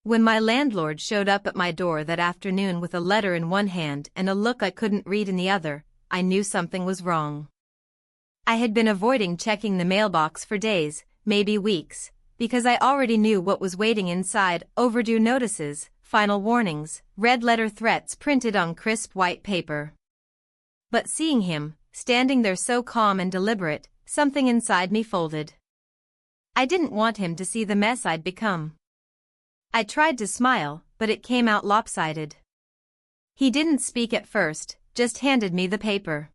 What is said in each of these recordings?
When my landlord showed up at my door that afternoon with a letter in one hand and a look I couldn't read in the other, I knew something was wrong. I had been avoiding checking the mailbox for days, maybe weeks, because I already knew what was waiting inside: overdue notices, final warnings, red letter threats printed on crisp white paper. But seeing him, standing there so calm and deliberate, something inside me folded. I didn't want him to see the mess I'd become. I tried to smile, but it came out lopsided. He didn't speak at first, just handed me the paper.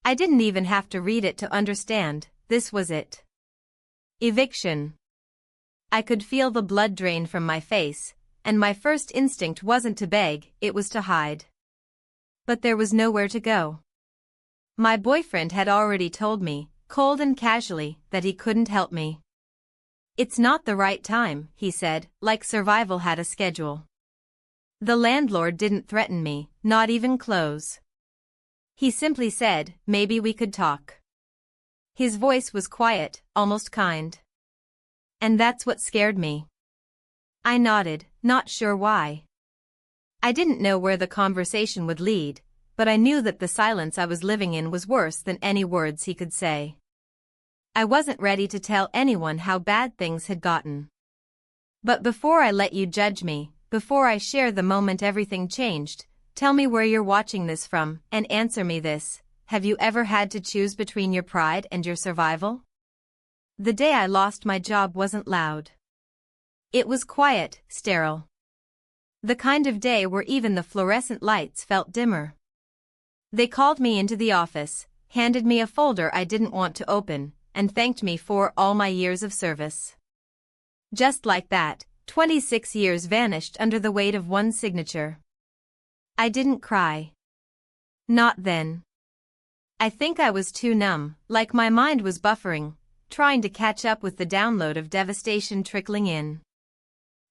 I didn't even have to read it to understand, this was it. Eviction. I could feel the blood drain from my face, and my first instinct wasn't to beg, it was to hide. But there was nowhere to go. My boyfriend had already told me, cold and casually, that he couldn't help me. It's not the right time, he said, like survival had a schedule. The landlord didn't threaten me, not even close. He simply said, maybe we could talk. His voice was quiet, almost kind. And that's what scared me. I nodded, not sure why. I didn't know where the conversation would lead, but I knew that the silence I was living in was worse than any words he could say. I wasn't ready to tell anyone how bad things had gotten. But before I let you judge me, before I share the moment everything changed, tell me where you're watching this from, and answer me this: have you ever had to choose between your pride and your survival? The day I lost my job wasn't loud. It was quiet, sterile. The kind of day where even the fluorescent lights felt dimmer. They called me into the office, handed me a folder I didn't want to open, and thanked me for all my years of service. Just like that, 26 years vanished under the weight of one signature. I didn't cry. Not then. I think I was too numb, like my mind was buffering, trying to catch up with the download of devastation trickling in.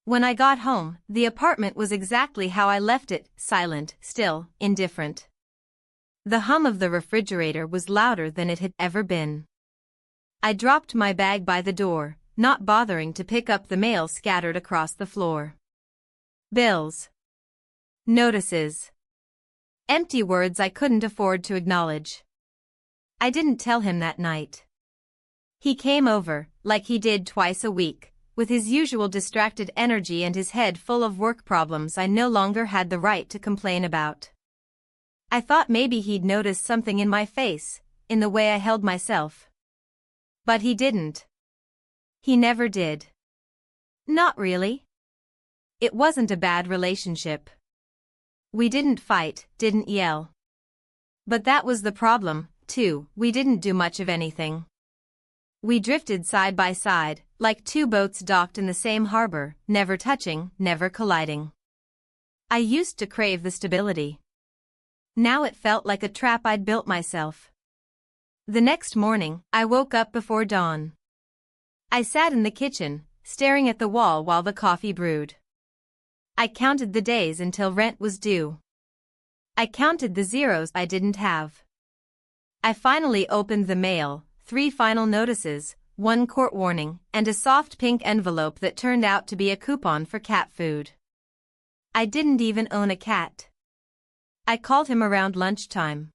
When I got home, the apartment was exactly how I left it: silent, still, indifferent. The hum of the refrigerator was louder than it had ever been. I dropped my bag by the door, not bothering to pick up the mail scattered across the floor. Bills. Notices. Empty words I couldn't afford to acknowledge. I didn't tell him that night. He came over, like he did twice a week, with his usual distracted energy and his head full of work problems I no longer had the right to complain about. I thought maybe he'd noticed something in my face, in the way I held myself. But he didn't. He never did. Not really. It wasn't a bad relationship. We didn't fight, didn't yell. But that was the problem, too: we didn't do much of anything. We drifted side by side, like two boats docked in the same harbor, never touching, never colliding. I used to crave the stability. Now it felt like a trap I'd built myself. The next morning, I woke up before dawn. I sat in the kitchen, staring at the wall while the coffee brewed. I counted the days until rent was due. I counted the zeros I didn't have. I finally opened the mail: 3 final notices, 1 court warning, and a soft pink envelope that turned out to be a coupon for cat food. I didn't even own a cat. I called him around lunchtime.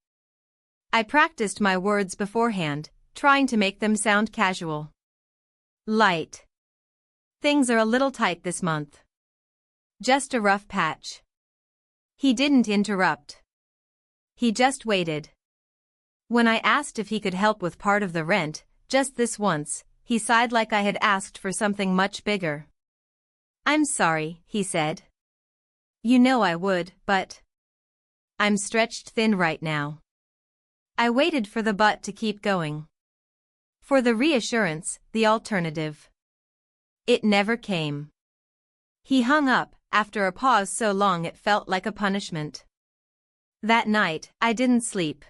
I practiced my words beforehand, trying to make them sound casual. Light. Things are a little tight this month. Just a rough patch. He didn't interrupt. He just waited. When I asked if he could help with part of the rent, just this once, he sighed like I had asked for something much bigger. "I'm sorry," he said. "You know I would, but I'm stretched thin right now." I waited for the but to keep going. For the reassurance, the alternative. It never came. He hung up, after a pause so long it felt like a punishment. That night, I didn't sleep.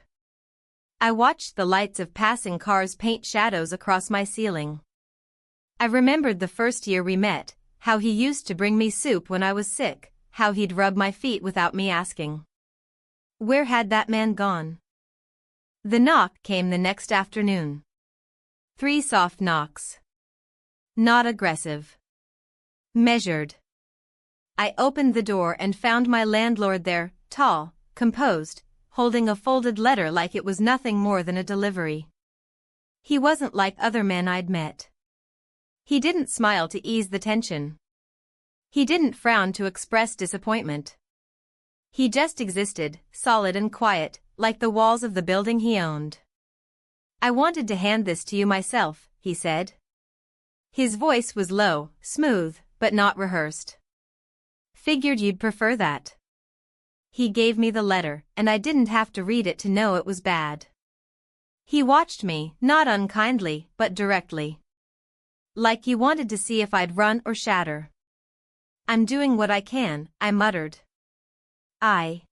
I watched the lights of passing cars paint shadows across my ceiling. I remembered the first year we met, how he used to bring me soup when I was sick, how he'd rub my feet without me asking. Where had that man gone? The knock came the next afternoon. 3 soft knocks. Not aggressive. Measured. I opened the door and found my landlord there, tall, composed, holding a folded letter like it was nothing more than a delivery. He wasn't like other men I'd met. He didn't smile to ease the tension. He didn't frown to express disappointment. He just existed, solid and quiet, like the walls of the building he owned. "I wanted to hand this to you myself," he said. His voice was low, smooth, but not rehearsed. "Figured you'd prefer that." He gave me the letter, and I didn't have to read it to know it was bad. He watched me, not unkindly, but directly. Like he wanted to see if I'd run or shatter. "I'm doing what I can," I muttered. I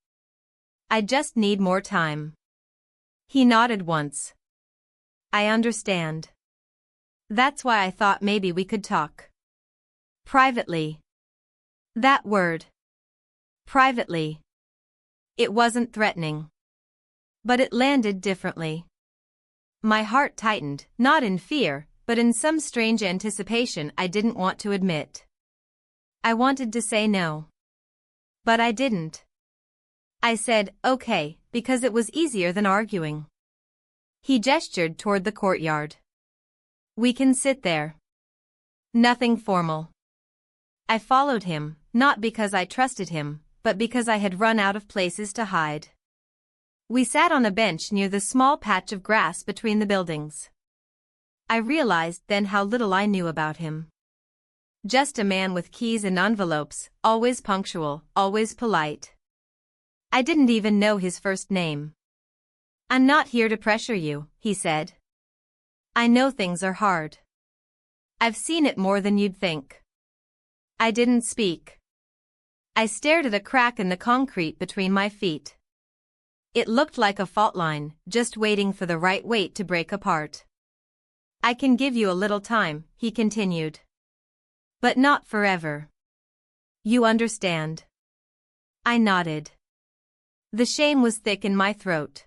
just need more time." He nodded once. "I understand. That's why I thought maybe we could talk. Privately." That word. Privately. It wasn't threatening. But it landed differently. My heart tightened, not in fear, but in some strange anticipation I didn't want to admit. I wanted to say no. But I didn't. I said, "Okay," because it was easier than arguing. He gestured toward the courtyard. "We can sit there." Nothing formal. I followed him, not because I trusted him, but because I had run out of places to hide. We sat on a bench near the small patch of grass between the buildings. I realized then how little I knew about him. Just a man with keys and envelopes, always punctual, always polite. I didn't even know his first name. "I'm not here to pressure you," he said. "I know things are hard. I've seen it more than you'd think." I didn't speak. I stared at a crack in the concrete between my feet. It looked like a fault line, just waiting for the right weight to break apart. "I can give you a little time," he continued. "But not forever. You understand?" I nodded. The shame was thick in my throat.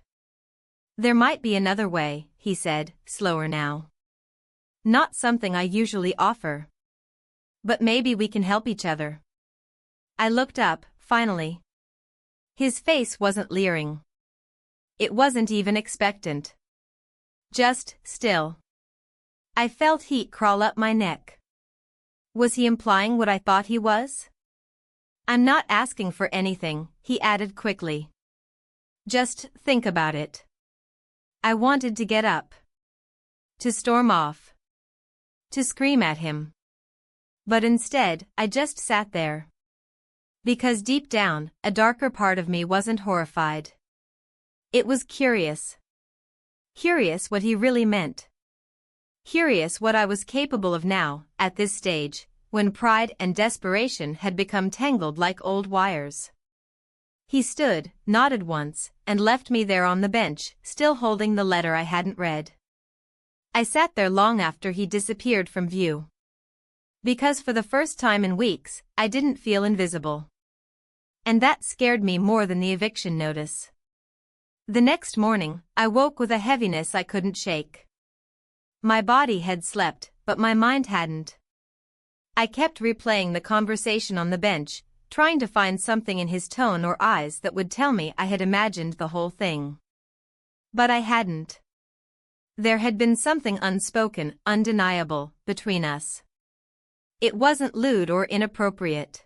"There might be another way," he said, slower now. "Not something I usually offer. But maybe we can help each other." I looked up, finally. His face wasn't leering. It wasn't even expectant. Just still. I felt heat crawl up my neck. Was he implying what I thought he was? "I'm not asking for anything," he added quickly. "Just think about it." I wanted to get up. To storm off. To scream at him. But instead, I just sat there. Because deep down, a darker part of me wasn't horrified. It was curious. Curious what he really meant. Curious what I was capable of now, at this stage, when pride and desperation had become tangled like old wires. He stood, nodded once, and left me there on the bench, still holding the letter I hadn't read. I sat there long after he disappeared from view. Because for the first time in weeks, I didn't feel invisible. And that scared me more than the eviction notice. The next morning, I woke with a heaviness I couldn't shake. My body had slept, but my mind hadn't. I kept replaying the conversation on the bench, trying to find something in his tone or eyes that would tell me I had imagined the whole thing. But I hadn't. There had been something unspoken, undeniable, between us. It wasn't lewd or inappropriate.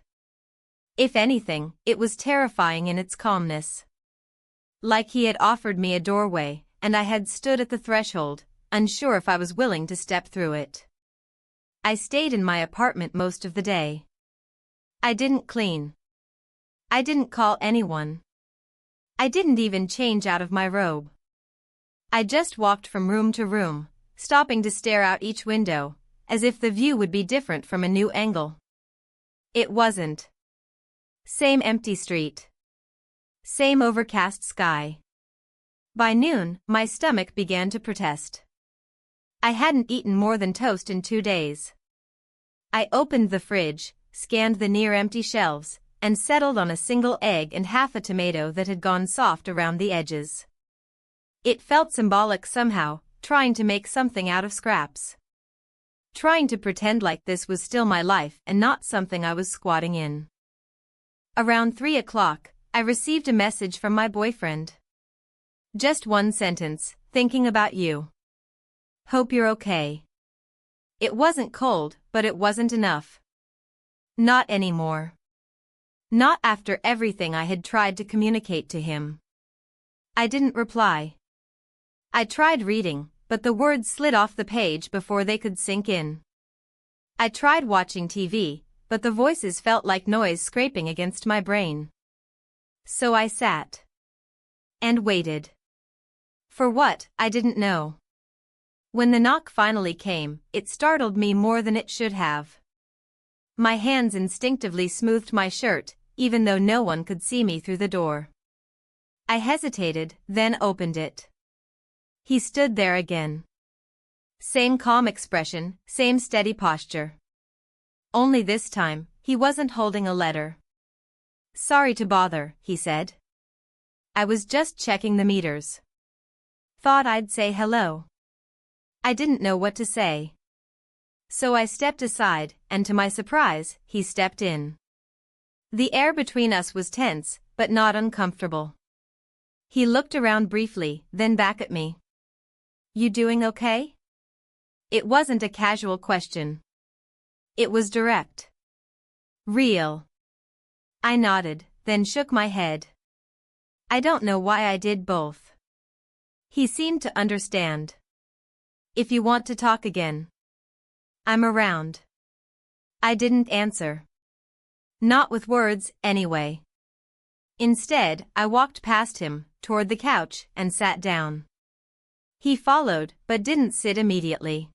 If anything, it was terrifying in its calmness. Like he had offered me a doorway, and I had stood at the threshold, unsure if I was willing to step through it. I stayed in my apartment most of the day. I didn't clean. I didn't call anyone. I didn't even change out of my robe. I just walked from room to room, stopping to stare out each window, as if the view would be different from a new angle. It wasn't. Same empty street. Same overcast sky. By noon, my stomach began to protest. I hadn't eaten more than toast in 2 days. I opened the fridge, scanned the near-empty shelves, and settled on a single egg and half a tomato that had gone soft around the edges. It felt symbolic somehow, trying to make something out of scraps. Trying to pretend like this was still my life and not something I was squatting in. Around 3 o'clock, I received a message from my boyfriend. Just one sentence, thinking about you. Hope you're okay. It wasn't cold, but it wasn't enough. Not anymore. Not after everything I had tried to communicate to him. I didn't reply. I tried reading, but the words slid off the page before they could sink in. I tried watching TV, but the voices felt like noise scraping against my brain. So I sat. And waited. For what, I didn't know. When the knock finally came, it startled me more than it should have. My hands instinctively smoothed my shirt, even though no one could see me through the door. I hesitated, then opened it. He stood there again. Same calm expression, same steady posture. Only this time, he wasn't holding a letter. Sorry to bother, he said. I was just checking the meters. Thought I'd say hello. I didn't know what to say. So I stepped aside, and to my surprise, he stepped in. The air between us was tense, but not uncomfortable. He looked around briefly, then back at me. You doing okay? It wasn't a casual question. It was direct. Real. I nodded, then shook my head. I don't know why I did both. He seemed to understand. If you want to talk again. I'm around. I didn't answer. Not with words, anyway. Instead, I walked past him, toward the couch, and sat down. He followed, but didn't sit immediately.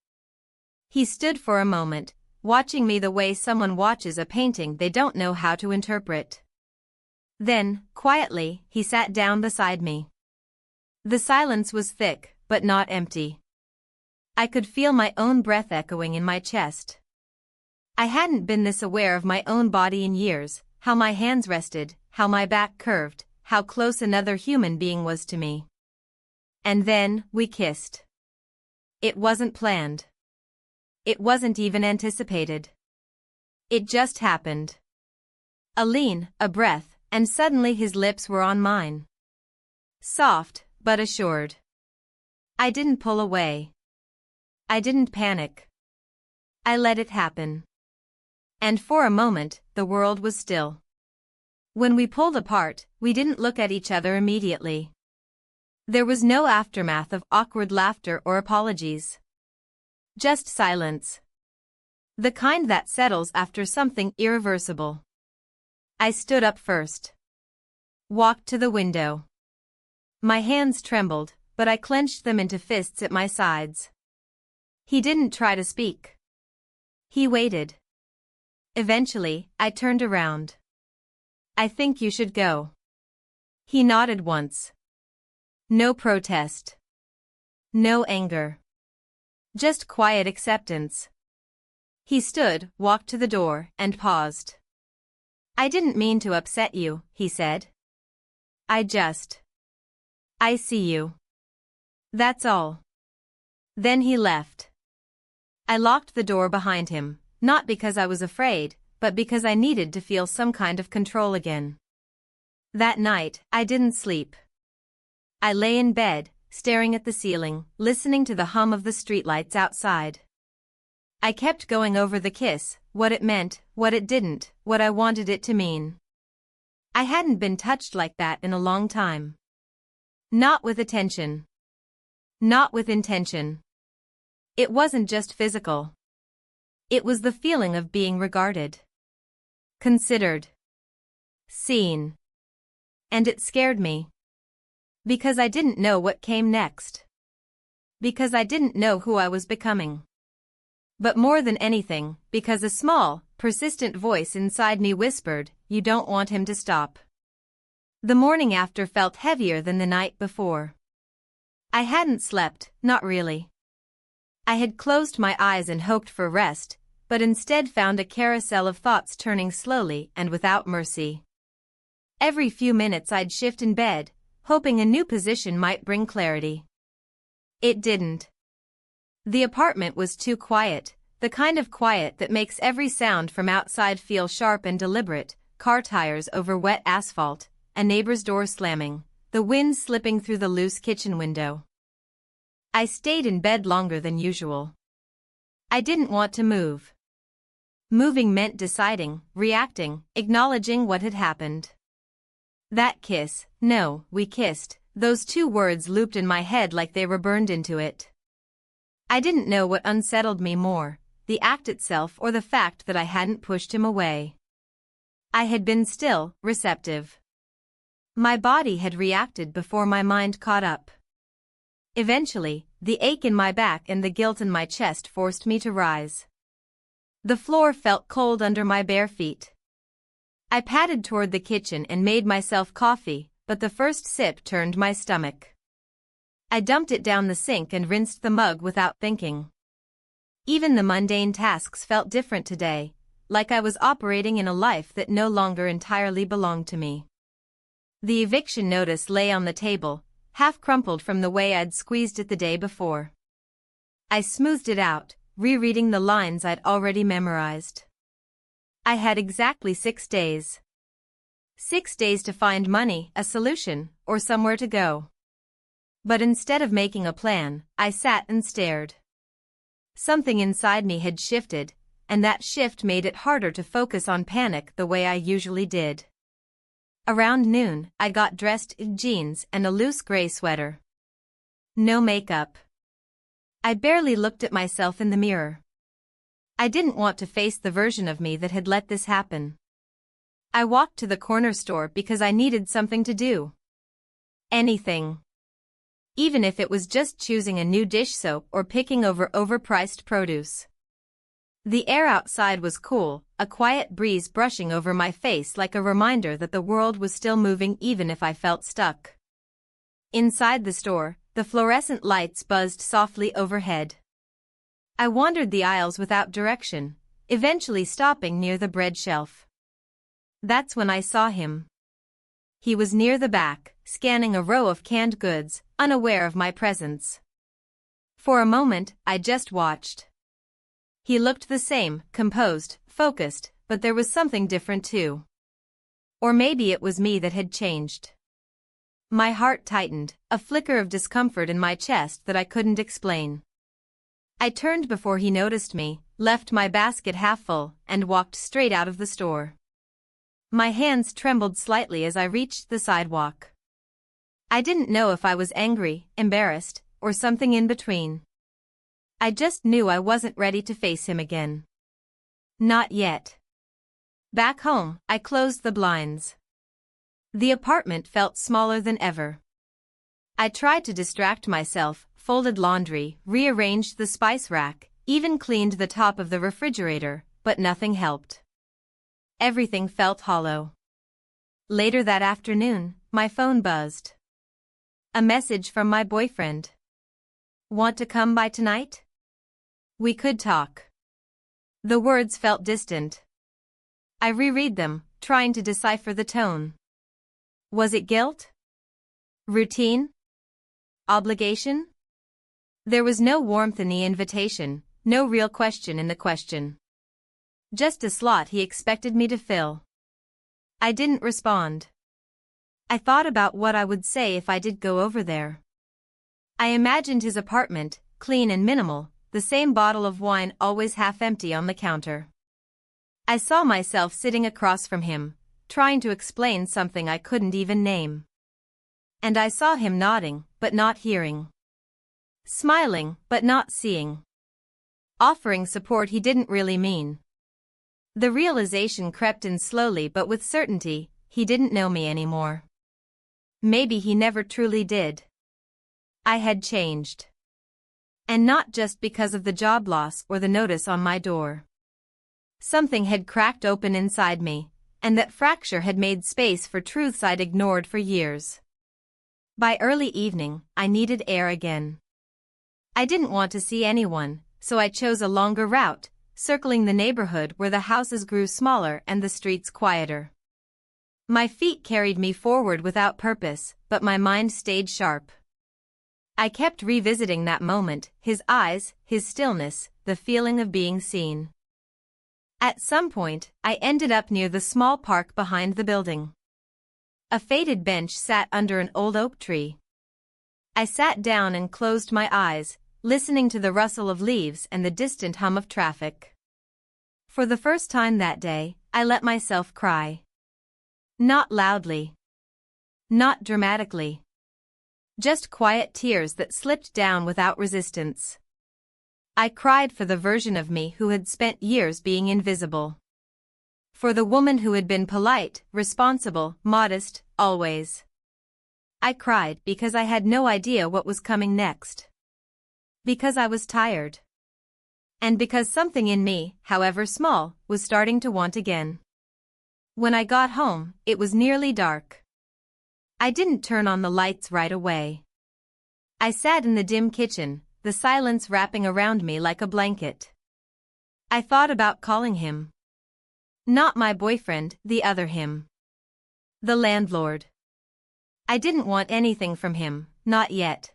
He stood for a moment, watching me the way someone watches a painting they don't know how to interpret. Then, quietly, he sat down beside me. The silence was thick, but not empty. I could feel my own breath echoing in my chest. I hadn't been this aware of my own body in years, how my hands rested, how my back curved, how close another human being was to me. And then, we kissed. It wasn't planned. It wasn't even anticipated. It just happened. A lean, a breath, and suddenly his lips were on mine. Soft, but assured. I didn't pull away. I didn't panic. I let it happen. And for a moment, the world was still. When we pulled apart, we didn't look at each other immediately. There was no aftermath of awkward laughter or apologies. Just silence. The kind that settles after something irreversible. I stood up first. Walked to the window. My hands trembled, but I clenched them into fists at my sides. He didn't try to speak. He waited. Eventually, I turned around. I think you should go. He nodded once. No protest. No anger. Just quiet acceptance. He stood, walked to the door, and paused. I didn't mean to upset you, he said. I see you. That's all. Then he left. I locked the door behind him, not because I was afraid, but because I needed to feel some kind of control again. That night, I didn't sleep. I lay in bed, staring at the ceiling, listening to the hum of the streetlights outside. I kept going over the kiss, what it meant, what it didn't, what I wanted it to mean. I hadn't been touched like that in a long time. Not with attention. Not with intention. It wasn't just physical. It was the feeling of being regarded. Considered. Seen. And it scared me. Because I didn't know what came next. Because I didn't know who I was becoming. But more than anything, because a small, persistent voice inside me whispered, you don't want him to stop. The morning after felt heavier than the night before. I hadn't slept, not really. I had closed my eyes and hoped for rest, but instead found a carousel of thoughts turning slowly and without mercy. Every few minutes I'd shift in bed, hoping a new position might bring clarity. It didn't. The apartment was too quiet, the kind of quiet that makes every sound from outside feel sharp and deliberate, car tires over wet asphalt, a neighbor's door slamming, the wind slipping through the loose kitchen window. I stayed in bed longer than usual. I didn't want to move. Moving meant deciding, reacting, acknowledging what had happened. That kiss, no, we kissed, those two words looped in my head like they were burned into it. I didn't know what unsettled me more, the act itself or the fact that I hadn't pushed him away. I had been still, receptive. My body had reacted before my mind caught up. Eventually, the ache in my back and the guilt in my chest forced me to rise. The floor felt cold under my bare feet. I padded toward the kitchen and made myself coffee, but the first sip turned my stomach. I dumped it down the sink and rinsed the mug without thinking. Even the mundane tasks felt different today, like I was operating in a life that no longer entirely belonged to me. The eviction notice lay on the table, half crumpled from the way I'd squeezed it the day before. I smoothed it out, rereading the lines I'd already memorized. I had exactly 6 days. 6 days to find money, a solution, or somewhere to go. But instead of making a plan, I sat and stared. Something inside me had shifted, and that shift made it harder to focus on panic the way I usually did. Around noon, I got dressed in jeans and a loose gray sweater. No makeup. I barely looked at myself in the mirror. I didn't want to face the version of me that had let this happen. I walked to the corner store because I needed something to do. Anything. Even if it was just choosing a new dish soap or picking over overpriced produce. The air outside was cool, a quiet breeze brushing over my face like a reminder that the world was still moving even if I felt stuck. Inside the store, the fluorescent lights buzzed softly overhead. I wandered the aisles without direction, eventually stopping near the bread shelf. That's when I saw him. He was near the back, scanning a row of canned goods, unaware of my presence. For a moment, I just watched. He looked the same, composed, focused, but there was something different too. Or maybe it was me that had changed. My heart tightened, a flicker of discomfort in my chest that I couldn't explain. I turned before he noticed me, left my basket half full, and walked straight out of the store. My hands trembled slightly as I reached the sidewalk. I didn't know if I was angry, embarrassed, or something in between. I just knew I wasn't ready to face him again. Not yet. Back home, I closed the blinds. The apartment felt smaller than ever. I tried to distract myself, folded laundry, rearranged the spice rack, even cleaned the top of the refrigerator, but nothing helped. Everything felt hollow. Later that afternoon, my phone buzzed. A message from my boyfriend. Want to come by tonight? We could talk. The words felt distant. I reread them, trying to decipher the tone. Was it guilt? Routine? Obligation? There was no warmth in the invitation, no real question in the question. Just a slot he expected me to fill. I didn't respond. I thought about what I would say if I did go over there. I imagined his apartment, clean and minimal, the same bottle of wine always half empty on the counter. I saw myself sitting across from him, trying to explain something I couldn't even name. And I saw him nodding, but not hearing. Smiling, but not seeing. Offering support he didn't really mean. The realization crept in slowly but with certainty, he didn't know me anymore. Maybe he never truly did. I had changed. And not just because of the job loss or the notice on my door. Something had cracked open inside me, and that fracture had made space for truths I'd ignored for years. By early evening, I needed air again. I didn't want to see anyone, so I chose a longer route, circling the neighborhood where the houses grew smaller and the streets quieter. My feet carried me forward without purpose, but my mind stayed sharp. I kept revisiting that moment, his eyes, his stillness, the feeling of being seen. At some point, I ended up near the small park behind the building. A faded bench sat under an old oak tree. I sat down and closed my eyes, listening to the rustle of leaves and the distant hum of traffic. For the first time that day, I let myself cry. Not loudly. Not dramatically. Just quiet tears that slipped down without resistance. I cried for the version of me who had spent years being invisible. For the woman who had been polite, responsible, modest, always. I cried because I had no idea what was coming next. Because I was tired. And because something in me, however small, was starting to want again. When I got home, it was nearly dark. I didn't turn on the lights right away. I sat in the dim kitchen, the silence wrapping around me like a blanket. I thought about calling him. Not my boyfriend, the other him. The landlord. I didn't want anything from him, not yet.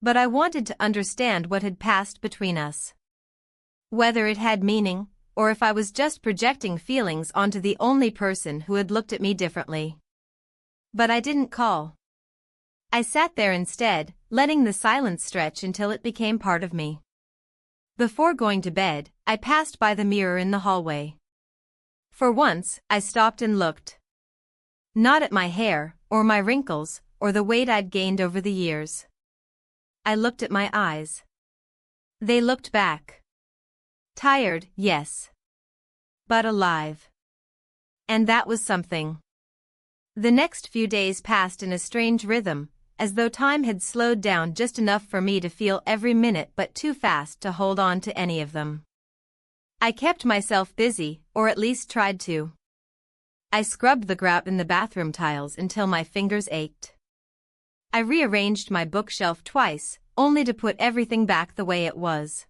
But I wanted to understand what had passed between us. Whether it had meaning, or if I was just projecting feelings onto the only person who had looked at me differently. But I didn't call. I sat there instead, letting the silence stretch until it became part of me. Before going to bed, I passed by the mirror in the hallway. For once, I stopped and looked. Not at my hair, or my wrinkles, or the weight I'd gained over the years. I looked at my eyes. They looked back. Tired, yes. But alive. And that was something. The next few days passed in a strange rhythm, as though time had slowed down just enough for me to feel every minute but too fast to hold on to any of them. I kept myself busy, or at least tried to. I scrubbed the grout in the bathroom tiles until my fingers ached. I rearranged my bookshelf twice, only to put everything back the way it was.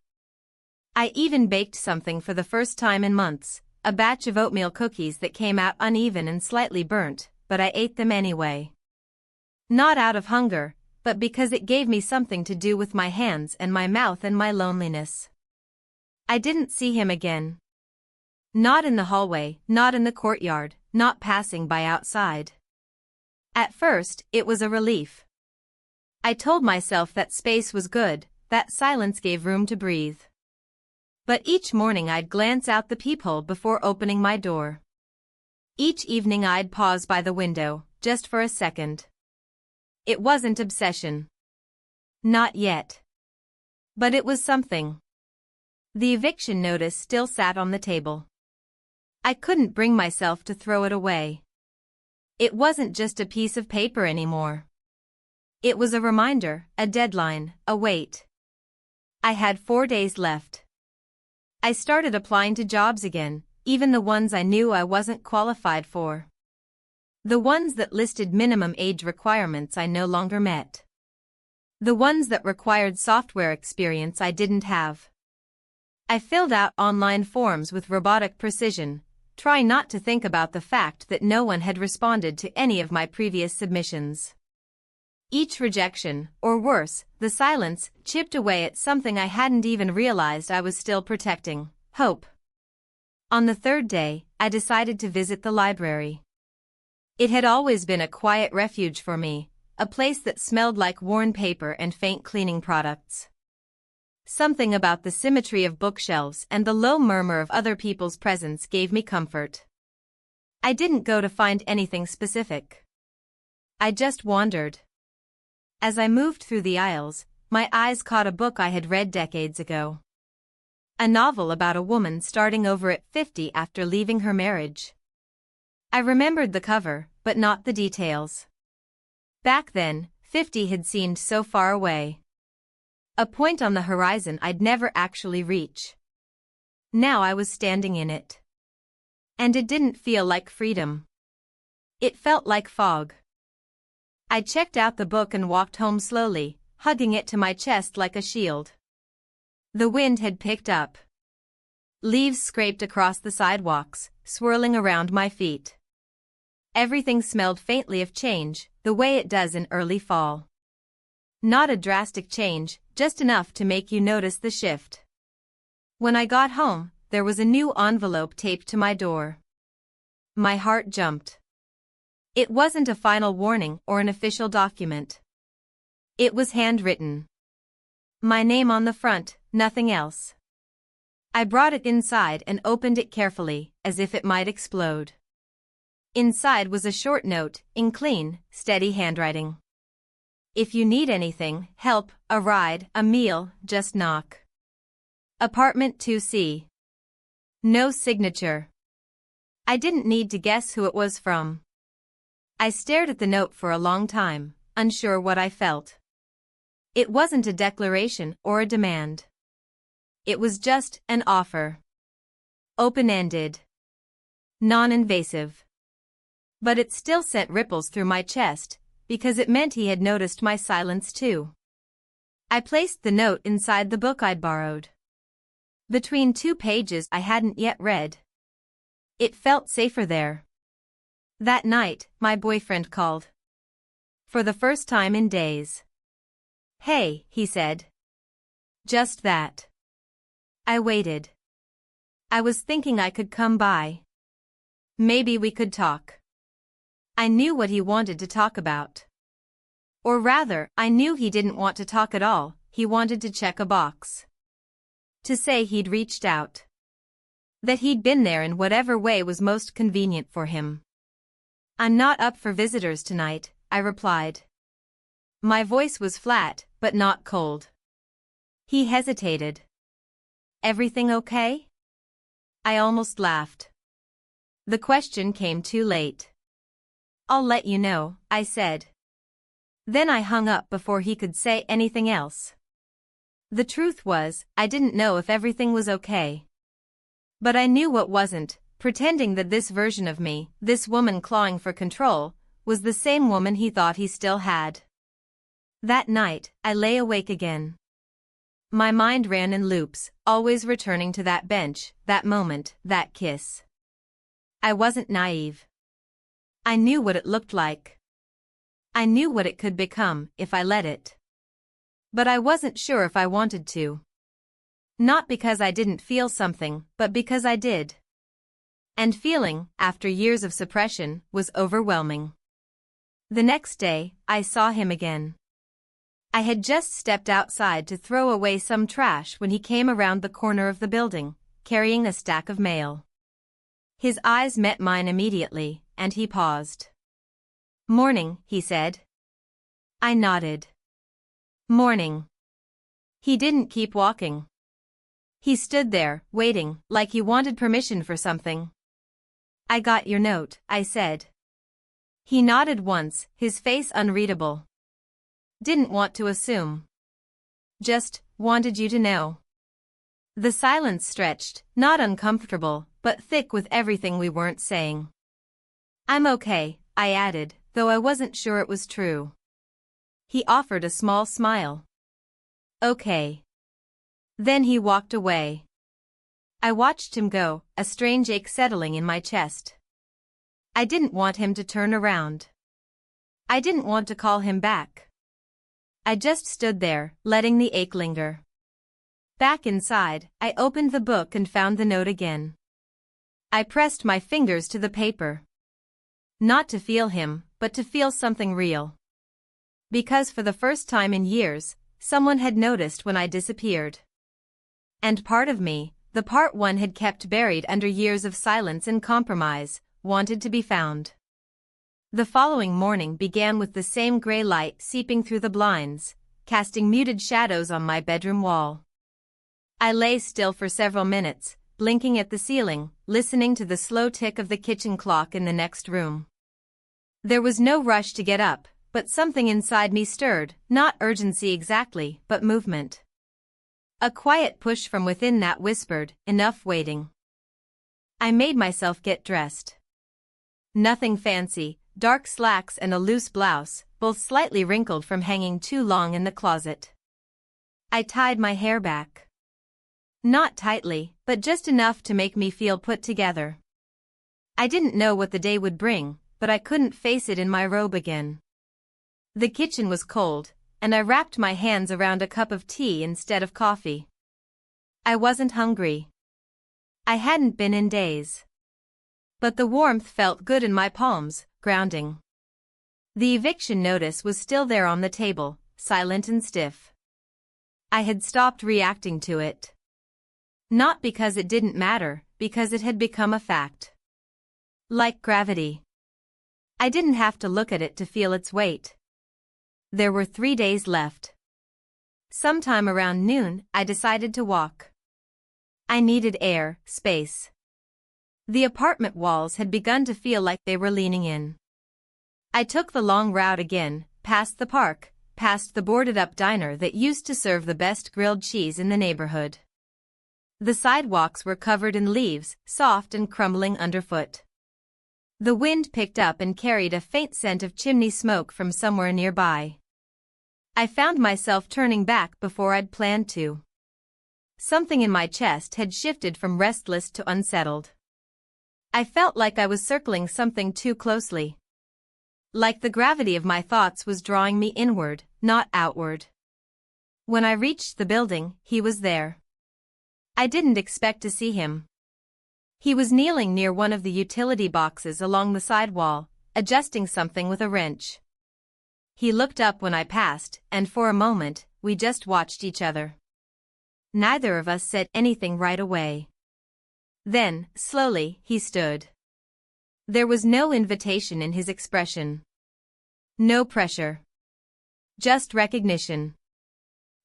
I even baked something for the first time in months, a batch of oatmeal cookies that came out uneven and slightly burnt, but I ate them anyway. Not out of hunger, but because it gave me something to do with my hands and my mouth and my loneliness. I didn't see him again. Not in the hallway, not in the courtyard, not passing by outside. At first, it was a relief. I told myself that space was good, that silence gave room to breathe. But each morning I'd glance out the peephole before opening my door. Each evening I'd pause by the window, just for a second. It wasn't obsession. Not yet. But it was something. The eviction notice still sat on the table. I couldn't bring myself to throw it away. It wasn't just a piece of paper anymore. It was a reminder, a deadline, a weight. I had 4 days left. I started applying to jobs again, even the ones I knew I wasn't qualified for. The ones that listed minimum age requirements I no longer met. The ones that required software experience I didn't have. I filled out online forms with robotic precision, trying not to think about the fact that no one had responded to any of my previous submissions. Each rejection, or worse, the silence, chipped away at something I hadn't even realized I was still protecting: hope. On the third day, I decided to visit the library. It had always been a quiet refuge for me, a place that smelled like worn paper and faint cleaning products. Something about the symmetry of bookshelves and the low murmur of other people's presence gave me comfort. I didn't go to find anything specific. I just wandered. As I moved through the aisles, my eyes caught a book I had read decades ago. A novel about a woman starting over at 50 after leaving her marriage. I remembered the cover, but not the details. Back then, 50 had seemed so far away. A point on the horizon I'd never actually reach. Now I was standing in it. And it didn't feel like freedom. It felt like fog. I checked out the book and walked home slowly, hugging it to my chest like a shield. The wind had picked up. Leaves scraped across the sidewalks, swirling around my feet. Everything smelled faintly of change, the way it does in early fall. Not a drastic change, just enough to make you notice the shift. When I got home, there was a new envelope taped to my door. My heart jumped. It wasn't a final warning or an official document. It was handwritten. My name on the front, nothing else. I brought it inside and opened it carefully, as if it might explode. Inside was a short note, in clean, steady handwriting. If you need anything, help, a ride, a meal, just knock. Apartment 2C. No signature. I didn't need to guess who it was from. I stared at the note for a long time, unsure what I felt. It wasn't a declaration or a demand. It was just an offer. Open-ended. Non-invasive. But it still sent ripples through my chest, because it meant he had noticed my silence too. I placed the note inside the book I'd borrowed. Between 2 pages I hadn't yet read. It felt safer there. That night, my boyfriend called. For the first time in days. Hey, he said. Just that. I waited. I was thinking I could come by. Maybe we could talk. I knew what he wanted to talk about. Or rather, I knew he didn't want to talk at all, he wanted to check a box. To say he'd reached out. That he'd been there in whatever way was most convenient for him. I'm not up for visitors tonight, I replied. My voice was flat, but not cold. He hesitated. Everything okay? I almost laughed. The question came too late. I'll let you know, I said. Then I hung up before he could say anything else. The truth was, I didn't know if everything was okay. But I knew what wasn't, pretending that this version of me, this woman clawing for control, was the same woman he thought he still had. That night, I lay awake again. My mind ran in loops, always returning to that bench, that moment, that kiss. I wasn't naive. I knew what it looked like. I knew what it could become, if I let it. But I wasn't sure if I wanted to. Not because I didn't feel something, but because I did. And feeling, after years of suppression, was overwhelming. The next day, I saw him again. I had just stepped outside to throw away some trash when he came around the corner of the building, carrying a stack of mail. His eyes met mine immediately, and he paused. Morning, he said. I nodded. Morning. He didn't keep walking. He stood there, waiting, like he wanted permission for something. I got your note, I said. He nodded once, his face unreadable. Didn't want to assume. Just wanted you to know. The silence stretched, not uncomfortable, but thick with everything we weren't saying. I'm okay, I added, though I wasn't sure it was true. He offered a small smile. Okay. Then he walked away. I watched him go, a strange ache settling in my chest. I didn't want him to turn around. I didn't want to call him back. I just stood there, letting the ache linger. Back inside, I opened the book and found the note again. I pressed my fingers to the paper. Not to feel him, but to feel something real. Because for the first time in years, someone had noticed when I disappeared. And part of me, the part one had kept buried under years of silence and compromise, wanted to be found. The following morning began with the same gray light seeping through the blinds, casting muted shadows on my bedroom wall. I lay still for several minutes, blinking at the ceiling, listening to the slow tick of the kitchen clock in the next room. There was no rush to get up, but something inside me stirred, not urgency exactly, but movement. A quiet push from within that whispered, enough waiting. I made myself get dressed. Nothing fancy, dark slacks and a loose blouse, both slightly wrinkled from hanging too long in the closet. I tied my hair back. Not tightly, but just enough to make me feel put together. I didn't know what the day would bring, but I couldn't face it in my robe again. The kitchen was cold, and I wrapped my hands around a cup of tea instead of coffee. I wasn't hungry. I hadn't been in days. But the warmth felt good in my palms, grounding. The eviction notice was still there on the table, silent and stiff. I had stopped reacting to it. Not because it didn't matter, because it had become a fact. Like gravity. I didn't have to look at it to feel its weight. There were 3 days left. Sometime around noon, I decided to walk. I needed air, space. The apartment walls had begun to feel like they were leaning in. I took the long route again, past the park, past the boarded-up diner that used to serve the best grilled cheese in the neighborhood. The sidewalks were covered in leaves, soft and crumbling underfoot. The wind picked up and carried a faint scent of chimney smoke from somewhere nearby. I found myself turning back before I'd planned to. Something in my chest had shifted from restless to unsettled. I felt like I was circling something too closely. Like the gravity of my thoughts was drawing me inward, not outward. When I reached the building, he was there. I didn't expect to see him. He was kneeling near one of the utility boxes along the side wall, adjusting something with a wrench. He looked up when I passed, and for a moment, we just watched each other. Neither of us said anything right away. Then, slowly, he stood. There was no invitation in his expression. No pressure. Just recognition.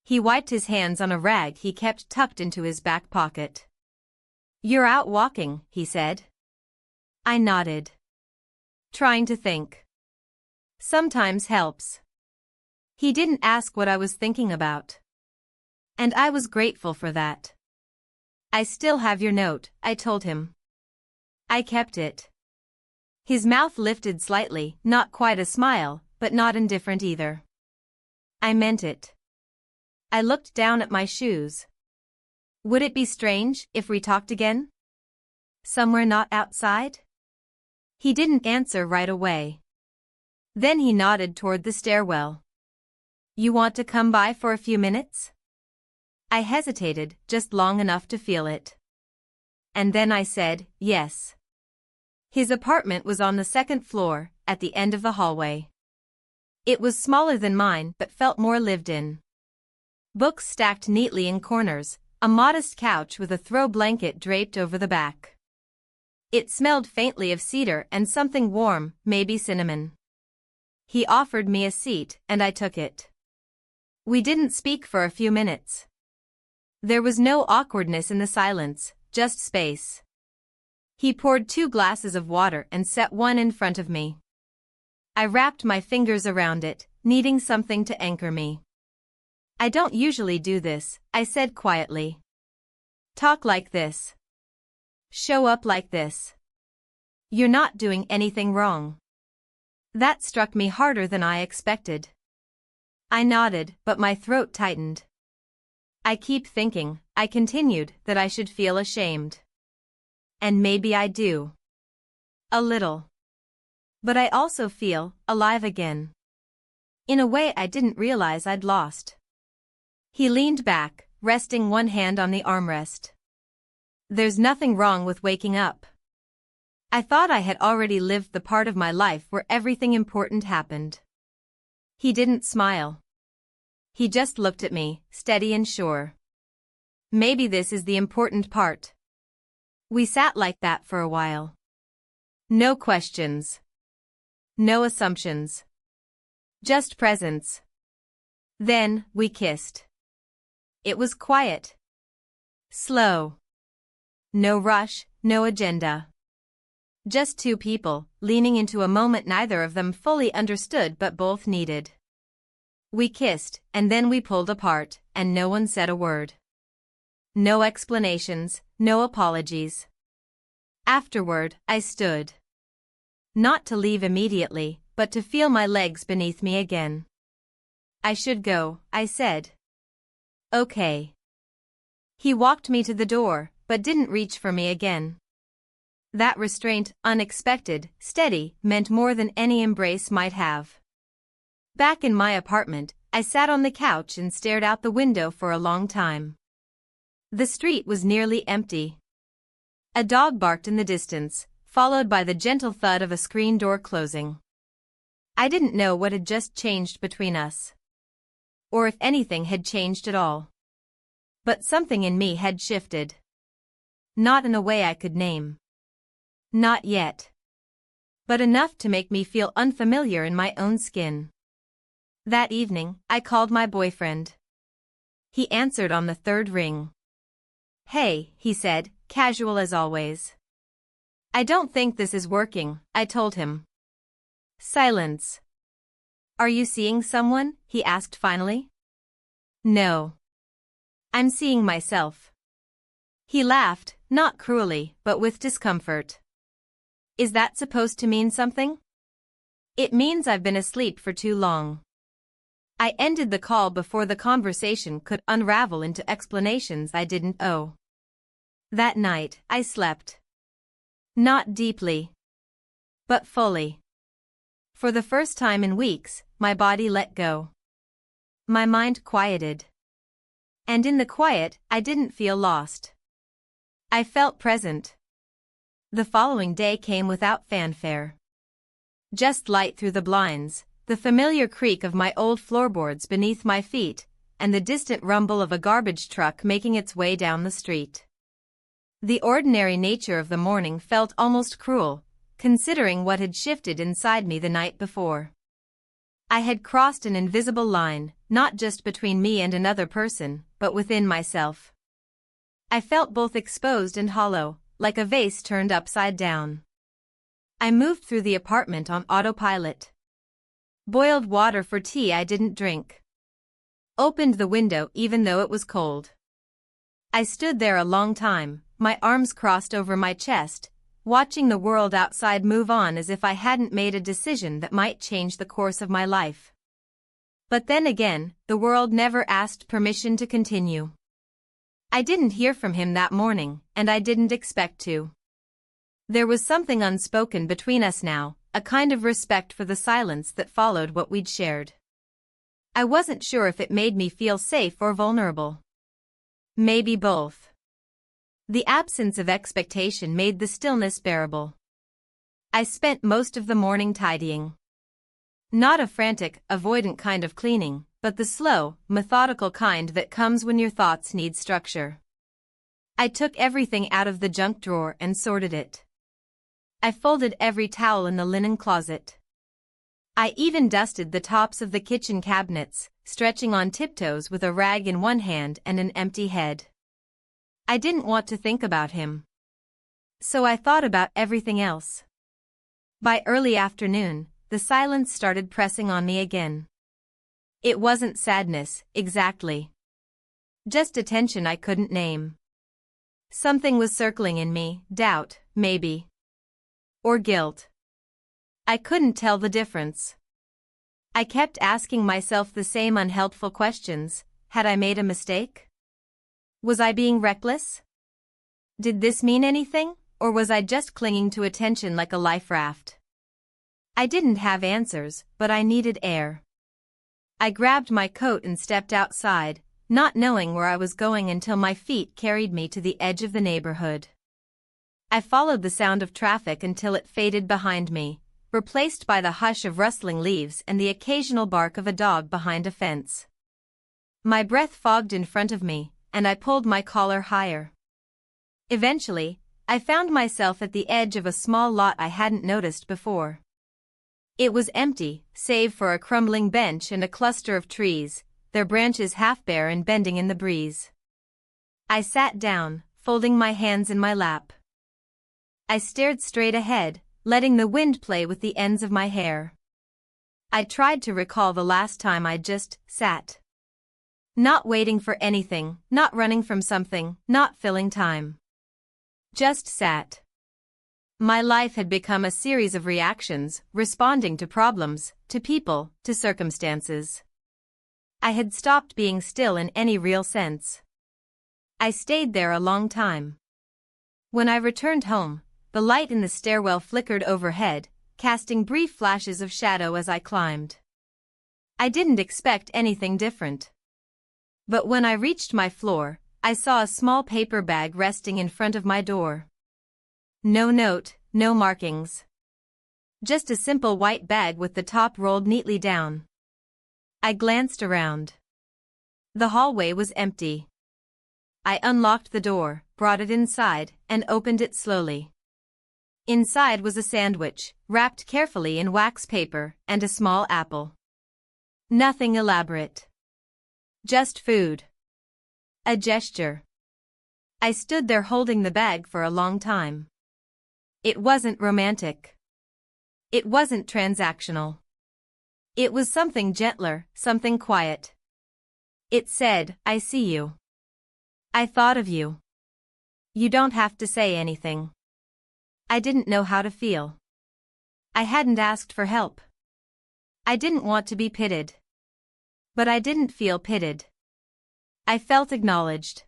He wiped his hands on a rag he kept tucked into his back pocket. "You're out walking," he said. I nodded. Trying to think. Sometimes helps. He didn't ask what I was thinking about. And I was grateful for that. "I still have your note," I told him. I kept it. His mouth lifted slightly, not quite a smile, but not indifferent either. I meant it. I looked down at my shoes. Would it be strange if we talked again? Somewhere not outside? He didn't answer right away. Then he nodded toward the stairwell. "You want to come by for a few minutes?" I hesitated, just long enough to feel it. And then I said, yes. His apartment was on the second floor, at the end of the hallway. It was smaller than mine but felt more lived in. Books stacked neatly in corners, a modest couch with a throw blanket draped over the back. It smelled faintly of cedar and something warm, maybe cinnamon. He offered me a seat, and I took it. We didn't speak for a few minutes. There was no awkwardness in the silence, just space. He poured 2 glasses of water and set one in front of me. I wrapped my fingers around it, needing something to anchor me. "I don't usually do this," I said quietly. "Talk like this. Show up like this. You're not doing anything wrong." That struck me harder than I expected. I nodded, but my throat tightened. "I keep thinking," I continued, "that I should feel ashamed. And maybe I do. A little. But I also feel alive again. In a way I didn't realize I'd lost." He leaned back, resting one hand on the armrest. "There's nothing wrong with waking up." I thought I had already lived the part of my life where everything important happened. He didn't smile. He just looked at me, steady and sure. "Maybe this is the important part." We sat like that for a while. No questions. No assumptions. Just presence. Then, we kissed. It was quiet. Slow. No rush, no agenda. Just 2 people, leaning into a moment neither of them fully understood but both needed. We kissed, and then we pulled apart, and no one said a word. No explanations, no apologies. Afterward, I stood. Not to leave immediately, but to feel my legs beneath me again. "I should go," I said. "Okay." He walked me to the door, but didn't reach for me again. That restraint, unexpected, steady, meant more than any embrace might have. Back in my apartment, I sat on the couch and stared out the window for a long time. The street was nearly empty. A dog barked in the distance, followed by the gentle thud of a screen door closing. I didn't know what had just changed between us, or if anything had changed at all. But something in me had shifted. Not in a way I could name. Not yet. But enough to make me feel unfamiliar in my own skin. That evening, I called my boyfriend. He answered on the third ring. "Hey," he said, casual as always. "I don't think this is working," I told him. Silence. "Are you seeing someone?" he asked finally. "No. I'm seeing myself." He laughed, not cruelly, but with discomfort. "Is that supposed to mean something?" "It means I've been asleep for too long." I ended the call before the conversation could unravel into explanations I didn't owe. That night, I slept. Not deeply, but fully. For the first time in weeks, my body let go. My mind quieted. And in the quiet, I didn't feel lost. I felt present. The following day came without fanfare. Just light through the blinds, the familiar creak of my old floorboards beneath my feet, and the distant rumble of a garbage truck making its way down the street. The ordinary nature of the morning felt almost cruel, considering what had shifted inside me the night before. I had crossed an invisible line, not just between me and another person, but within myself. I felt both exposed and hollow, like a vase turned upside down. I moved through the apartment on autopilot. Boiled water for tea I didn't drink. Opened the window even though it was cold. I stood there a long time, my arms crossed over my chest, watching the world outside move on as if I hadn't made a decision that might change the course of my life. But then again, the world never asked permission to continue. I didn't hear from him that morning, and I didn't expect to. There was something unspoken between us now, a kind of respect for the silence that followed what we'd shared. I wasn't sure if it made me feel safe or vulnerable. Maybe both. The absence of expectation made the stillness bearable. I spent most of the morning tidying. Not a frantic, avoidant kind of cleaning, but the slow, methodical kind that comes when your thoughts need structure. I took everything out of the junk drawer and sorted it. I folded every towel in the linen closet. I even dusted the tops of the kitchen cabinets, stretching on tiptoes with a rag in one hand and an empty head. I didn't want to think about him. So I thought about everything else. By early afternoon, the silence started pressing on me again. It wasn't sadness, exactly. Just a tension I couldn't name. Something was circling in me, doubt, maybe. Or guilt. I couldn't tell the difference. I kept asking myself the same unhelpful questions. Had I made a mistake? Was I being reckless? Did this mean anything, or was I just clinging to attention like a life raft? I didn't have answers, but I needed air. I grabbed my coat and stepped outside, not knowing where I was going until my feet carried me to the edge of the neighborhood. I followed the sound of traffic until it faded behind me, replaced by the hush of rustling leaves and the occasional bark of a dog behind a fence. My breath fogged in front of me, and I pulled my collar higher. Eventually, I found myself at the edge of a small lot I hadn't noticed before. It was empty, save for a crumbling bench and a cluster of trees, their branches half bare and bending in the breeze. I sat down, folding my hands in my lap. I stared straight ahead, letting the wind play with the ends of my hair. I tried to recall the last time I just sat. Not waiting for anything, not running from something, not filling time. Just sat. My life had become a series of reactions, responding to problems, to people, to circumstances. I had stopped being still in any real sense. I stayed there a long time. When I returned home, the light in the stairwell flickered overhead, casting brief flashes of shadow as I climbed. I didn't expect anything different. But when I reached my floor, I saw a small paper bag resting in front of my door. No note, no markings. Just a simple white bag with the top rolled neatly down. I glanced around. The hallway was empty. I unlocked the door, brought it inside, and opened it slowly. Inside was a sandwich, wrapped carefully in wax paper, and a small apple. Nothing elaborate. Just food. A gesture. I stood there holding the bag for a long time. It wasn't romantic. It wasn't transactional. It was something gentler, something quiet. It said, "I see you. I thought of you. You don't have to say anything." I didn't know how to feel. I hadn't asked for help. I didn't want to be pitied. But I didn't feel pitied. I felt acknowledged.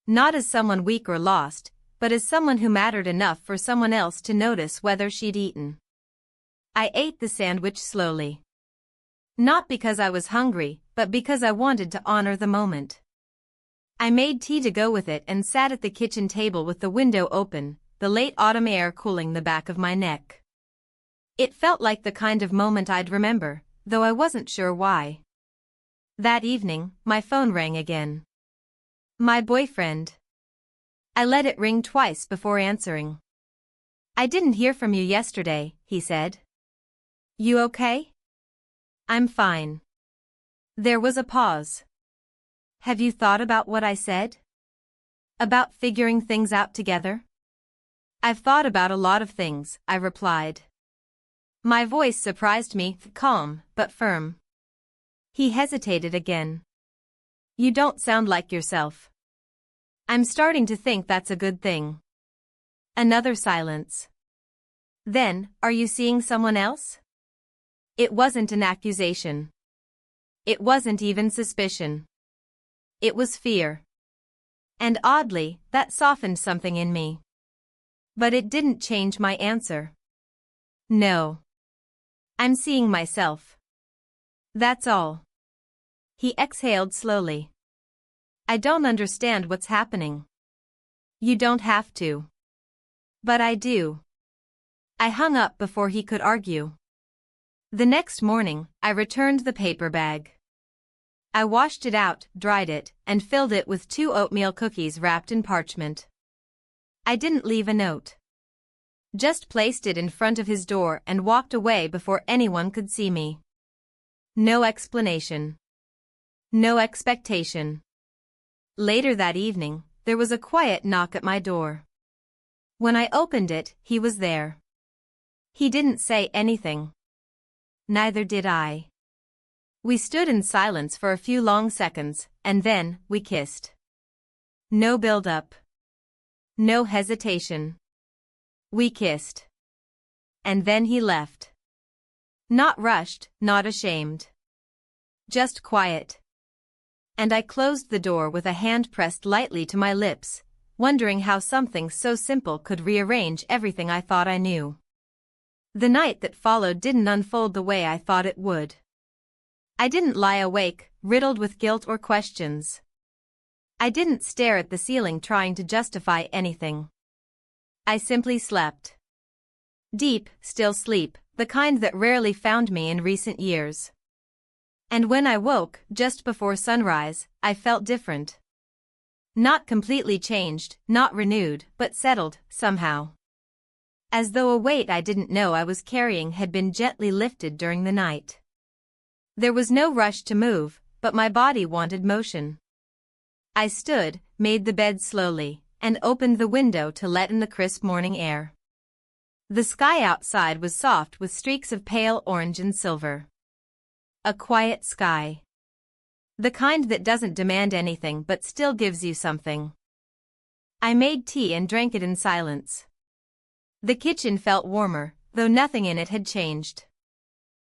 Not as someone weak or lost, but as someone who mattered enough for someone else to notice whether she'd eaten. I ate the sandwich slowly. Not because I was hungry, but because I wanted to honor the moment. I made tea to go with it and sat at the kitchen table with the window open, the late autumn air cooling the back of my neck. It felt like the kind of moment I'd remember, though I wasn't sure why. That evening, my phone rang again. My boyfriend. I let it ring twice before answering. "I didn't hear from you yesterday," he said. "You okay?" "I'm fine." There was a pause. "Have you thought about what I said? About figuring things out together?" "I've thought about a lot of things," I replied. My voice surprised me, calm but firm. He hesitated again. "You don't sound like yourself." "I'm starting to think that's a good thing." Another silence. Then, "Are you seeing someone else?" It wasn't an accusation. It wasn't even suspicion. It was fear. And oddly, that softened something in me. But it didn't change my answer. "No. I'm seeing myself. That's all." He exhaled slowly. "I don't understand what's happening." "You don't have to." "But I do." I hung up before he could argue. The next morning, I returned the paper bag. I washed it out, dried it, and filled it with 2 oatmeal cookies wrapped in parchment. I didn't leave a note. Just placed it in front of his door and walked away before anyone could see me. No explanation. No expectation. Later that evening, there was a quiet knock at my door. When I opened it, he was there. He didn't say anything. Neither did I. We stood in silence for a few long seconds, and then, we kissed. No build-up. No hesitation. We kissed. And then he left. Not rushed, not ashamed. Just quiet. And I closed the door with a hand pressed lightly to my lips, wondering how something so simple could rearrange everything I thought I knew. The night that followed didn't unfold the way I thought it would. I didn't lie awake, riddled with guilt or questions. I didn't stare at the ceiling trying to justify anything. I simply slept. Deep, still sleep, the kind that rarely found me in recent years. And when I woke, just before sunrise, I felt different. Not completely changed, not renewed, but settled, somehow. As though a weight I didn't know I was carrying had been gently lifted during the night. There was no rush to move, but my body wanted motion. I stood, made the bed slowly, and opened the window to let in the crisp morning air. The sky outside was soft with streaks of pale orange and silver. A quiet sky. The kind that doesn't demand anything but still gives you something. I made tea and drank it in silence. The kitchen felt warmer, though nothing in it had changed.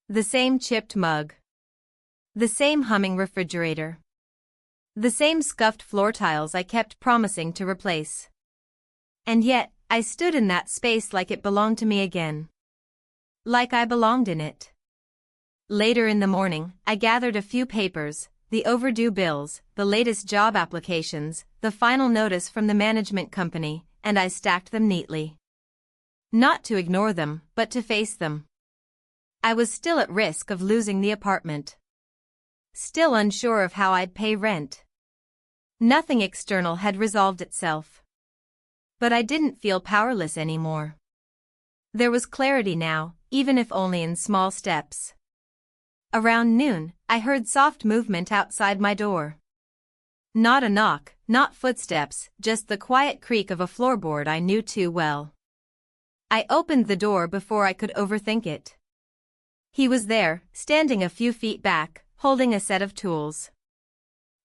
The same chipped mug. The same humming refrigerator. The same scuffed floor tiles I kept promising to replace. And yet, I stood in that space like it belonged to me again. Like I belonged in it. Later in the morning, I gathered a few papers, the overdue bills, the latest job applications, the final notice from the management company, and I stacked them neatly. Not to ignore them, but to face them. I was still at risk of losing the apartment. Still unsure of how I'd pay rent. Nothing external had resolved itself. But I didn't feel powerless anymore. There was clarity now, even if only in small steps. Around noon, I heard soft movement outside my door. Not a knock, not footsteps, just the quiet creak of a floorboard I knew too well. I opened the door before I could overthink it. He was there, standing a few feet back, holding a set of tools.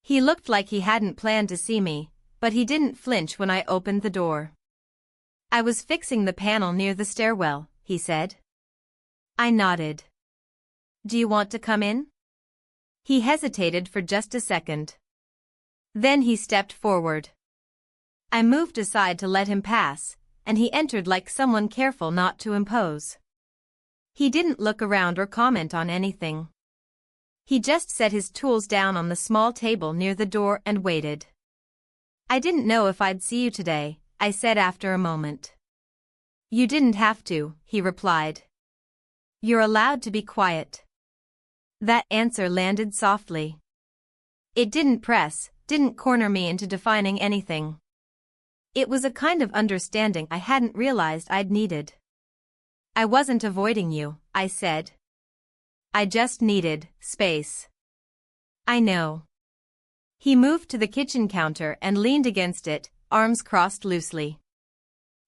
He looked like he hadn't planned to see me, but he didn't flinch when I opened the door. "I was fixing the panel near the stairwell," he said. I nodded. "Do you want to come in?" He hesitated for just a second. Then he stepped forward. I moved aside to let him pass, and he entered like someone careful not to impose. He didn't look around or comment on anything. He just set his tools down on the small table near the door and waited. "I didn't know if I'd see you today," I said after a moment. "You didn't have to," he replied. "You're allowed to be quiet." That answer landed softly. It didn't press, didn't corner me into defining anything. It was a kind of understanding I hadn't realized I'd needed. "I wasn't avoiding you," I said. "I just needed space." "I know." He moved to the kitchen counter and leaned against it, arms crossed loosely.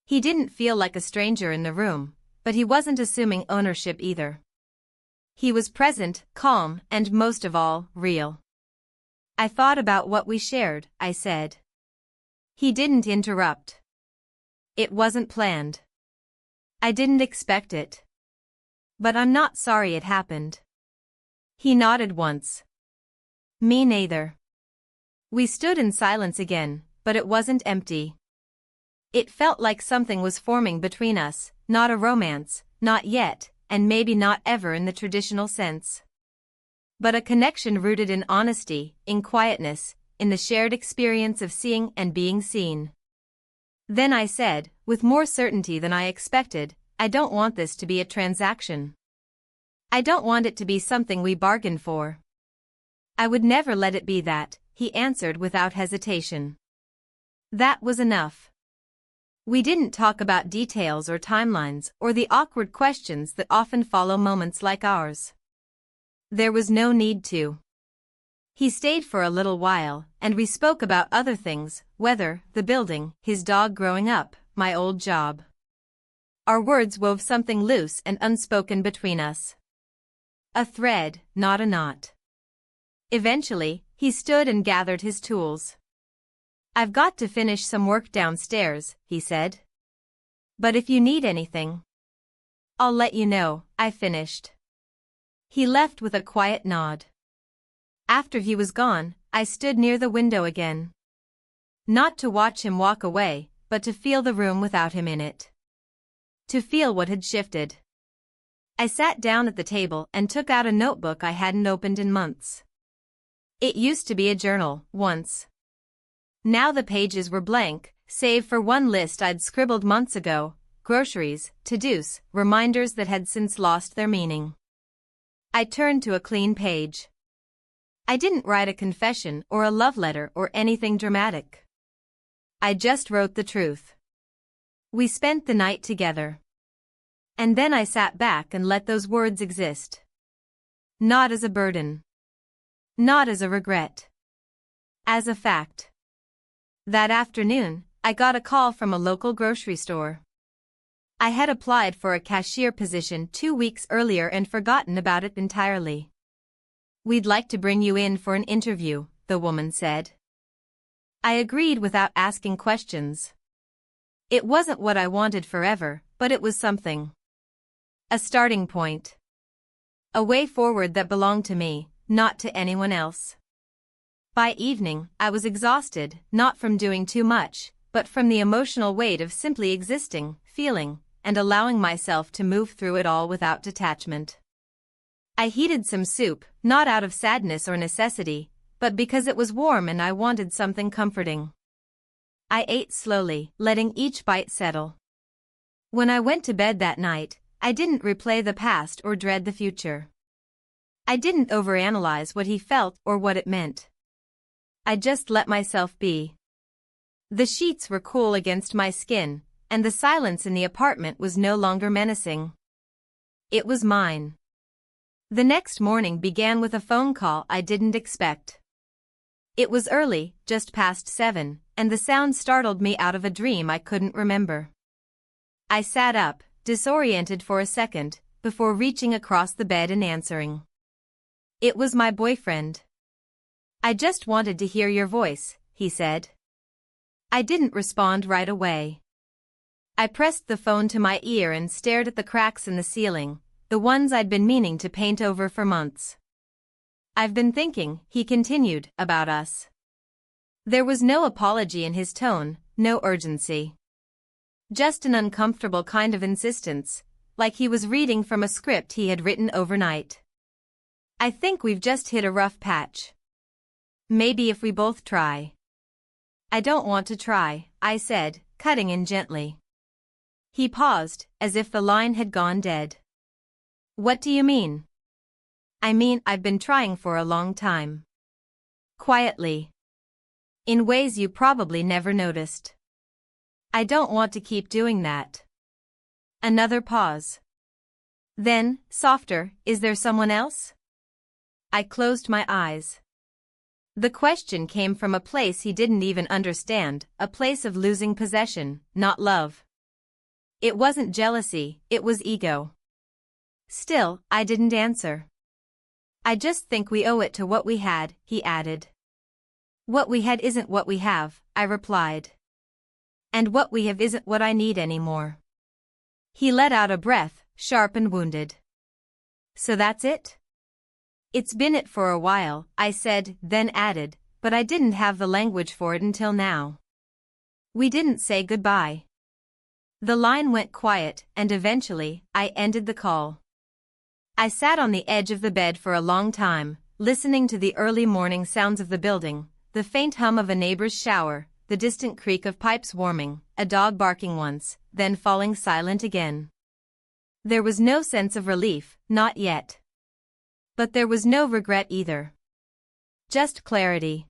He didn't feel like a stranger in the room, but he wasn't assuming ownership either. He was present, calm, and most of all, real. "I thought about what we shared," I said. He didn't interrupt. "It wasn't planned. I didn't expect it. But I'm not sorry it happened." He nodded once. "Me neither." We stood in silence again, but it wasn't empty. It felt like something was forming between us, not a romance, not yet, and maybe not ever in the traditional sense. But a connection rooted in honesty, in quietness, in the shared experience of seeing and being seen. Then I said, with more certainty than I expected, "I don't want this to be a transaction. I don't want it to be something we bargain for." "I would never let it be that," he answered without hesitation. That was enough. We didn't talk about details or timelines or the awkward questions that often follow moments like ours. There was no need to. He stayed for a little while, and we spoke about other things, weather, the building, his dog growing up, my old job. Our words wove something loose and unspoken between us. A thread, not a knot. Eventually, he stood and gathered his tools. "I've got to finish some work downstairs," he said. "But if you need anything, I'll let you know," I finished. He left with a quiet nod. After he was gone, I stood near the window again. Not to watch him walk away, but to feel the room without him in it. To feel what had shifted. I sat down at the table and took out a notebook I hadn't opened in months. It used to be a journal, once. Now the pages were blank, save for one list I'd scribbled months ago: groceries, to-dos, reminders that had since lost their meaning. I turned to a clean page. I didn't write a confession or a love letter or anything dramatic. I just wrote the truth. We spent the night together. And then I sat back and let those words exist. Not as a burden. Not as a regret. As a fact. That afternoon, I got a call from a local grocery store. I had applied for a cashier position 2 weeks earlier and forgotten about it entirely. "We'd like to bring you in for an interview," the woman said. I agreed without asking questions. It wasn't what I wanted forever, but it was something. A starting point. A way forward that belonged to me, not to anyone else. By evening, I was exhausted, not from doing too much, but from the emotional weight of simply existing, feeling, and allowing myself to move through it all without detachment. I heated some soup, not out of sadness or necessity, but because it was warm and I wanted something comforting. I ate slowly, letting each bite settle. When I went to bed that night, I didn't replay the past or dread the future. I didn't overanalyze what he felt or what it meant. I just let myself be. The sheets were cool against my skin, and the silence in the apartment was no longer menacing. It was mine. The next morning began with a phone call I didn't expect. It was early, just past 7, and the sound startled me out of a dream I couldn't remember. I sat up, disoriented for a second, before reaching across the bed and answering. It was my boyfriend. "I just wanted to hear your voice," he said. I didn't respond right away. I pressed the phone to my ear and stared at the cracks in the ceiling, the ones I'd been meaning to paint over for months. "I've been thinking," he continued, "about us." There was no apology in his tone, no urgency. Just an uncomfortable kind of insistence, like he was reading from a script he had written overnight. "I think we've just hit a rough patch. Maybe if we both try." "I don't want to try," I said, cutting in gently. He paused, as if the line had gone dead. "What do you mean?" "I mean, I've been trying for a long time." Quietly. "In ways you probably never noticed." "I don't want to keep doing that." Another pause. Then, softer, "Is there someone else?" I closed my eyes. The question came from a place he didn't even understand, a place of losing possession, not love. It wasn't jealousy, it was ego. Still, I didn't answer. "I just think we owe it to what we had," he added. "What we had isn't what we have," I replied. "And what we have isn't what I need anymore." He let out a breath, sharp and wounded. "So that's it?" "It's been it for a while," I said, then added, "but I didn't have the language for it until now." We didn't say goodbye. The line went quiet, and eventually, I ended the call. I sat on the edge of the bed for a long time, listening to the early morning sounds of the building, the faint hum of a neighbor's shower, the distant creak of pipes warming, a dog barking once, then falling silent again. There was no sense of relief, not yet. But there was no regret either. Just clarity.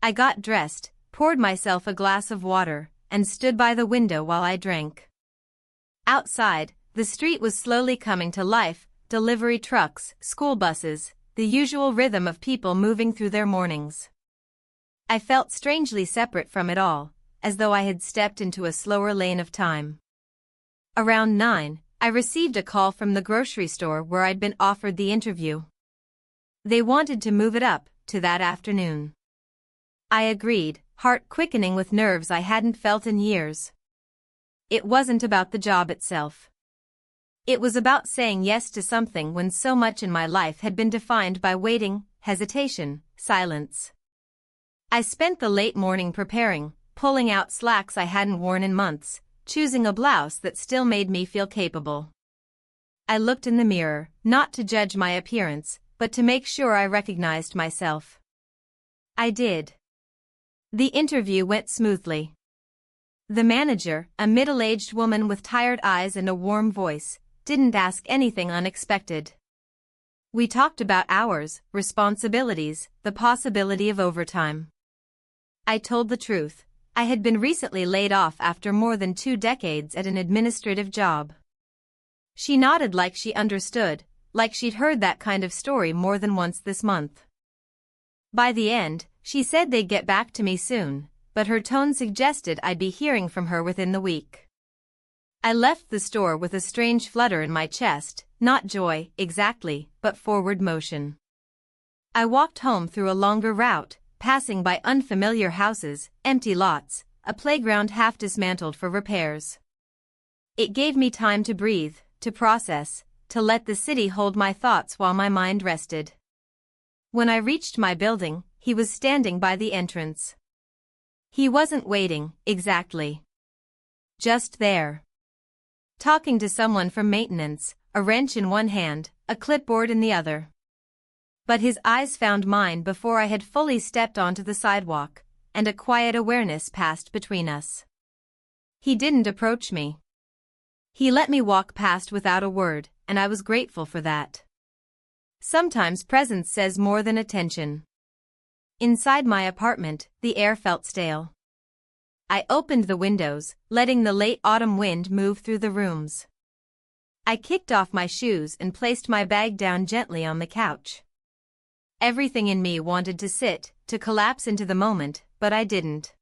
I got dressed, poured myself a glass of water, and stood by the window while I drank. Outside, the street was slowly coming to life, delivery trucks, school buses, the usual rhythm of people moving through their mornings. I felt strangely separate from it all, as though I had stepped into a slower lane of time. Around 9, I received a call from the grocery store where I'd been offered the interview. They wanted to move it up to that afternoon. I agreed, heart quickening with nerves I hadn't felt in years. It wasn't about the job itself. It was about saying yes to something when so much in my life had been defined by waiting, hesitation, silence. I spent the late morning preparing, pulling out slacks I hadn't worn in months, choosing a blouse that still made me feel capable. I looked in the mirror, not to judge my appearance, but to make sure I recognized myself. I did. The interview went smoothly. The manager, a middle-aged woman with tired eyes and a warm voice, didn't ask anything unexpected. We talked about hours, responsibilities, the possibility of overtime. I told the truth. I had been recently laid off after more than 2 decades at an administrative job. She nodded like she understood, like she'd heard that kind of story more than once this month. By the end, she said they'd get back to me soon, but her tone suggested I'd be hearing from her within the week. I left the store with a strange flutter in my chest, not joy, exactly, but forward motion. I walked home through a longer route, passing by unfamiliar houses, empty lots, a playground half dismantled for repairs. It gave me time to breathe, to process, to let the city hold my thoughts while my mind rested. When I reached my building, he was standing by the entrance. He wasn't waiting, exactly. Just there. Talking to someone from maintenance, a wrench in one hand, a clipboard in the other. But his eyes found mine before I had fully stepped onto the sidewalk, and a quiet awareness passed between us. He didn't approach me. He let me walk past without a word, and I was grateful for that. Sometimes presence says more than attention. Inside my apartment, the air felt stale. I opened the windows, letting the late autumn wind move through the rooms. I kicked off my shoes and placed my bag down gently on the couch. Everything in me wanted to sit, to collapse into the moment, but I didn't.